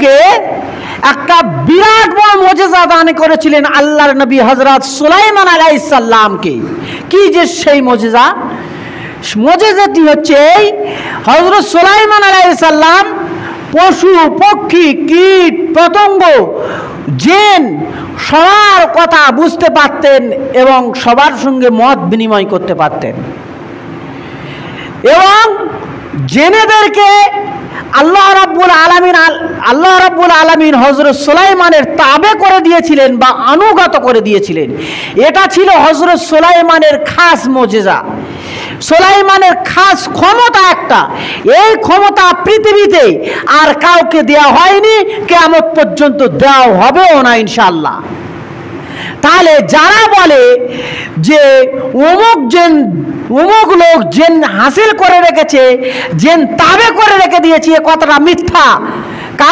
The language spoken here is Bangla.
বস্তুকে একটা বিরাট বড় মুজিজা দান করেছিলেন আল্লাহর নবী হযরত সুলাইমান আলাইহিস সালামকে। কি যে সেই মুজিজা? মুজিজাটি হচ্ছে এই, হযরত সুলাইমান আলাইহিস সালাম পশু পক্ষী কীট পতঙ্গ জিন সবার কথা বুঝতে পারতেন এবং সবার সঙ্গে মত বিনিময় করতে পারতেন, এবং জেনেদেরকে আল্লাহ রাব্বুল আলামিন হযরত সুলাইমানের তাবে করে দিয়েছিলেন বা অনুগত করে দিয়েছিলেন। এটা ছিল হযরত সুলাইমানের খাস মুজিজা, সুলাইমানের খাস ক্ষমতা একটা। এই ক্ষমতা পৃথিবীতে আর কাউকে দেওয়া হয়নি, কিয়ামত পর্যন্ত দেওয়া হবেও না ইনশাআল্লাহ। তাহলে যারা বলে যে অমুক লোক জেন হাসিল করে রেখেছে, জেন তাবে করে রেখে দিয়েছে, এ কথাটা মিথ্যা।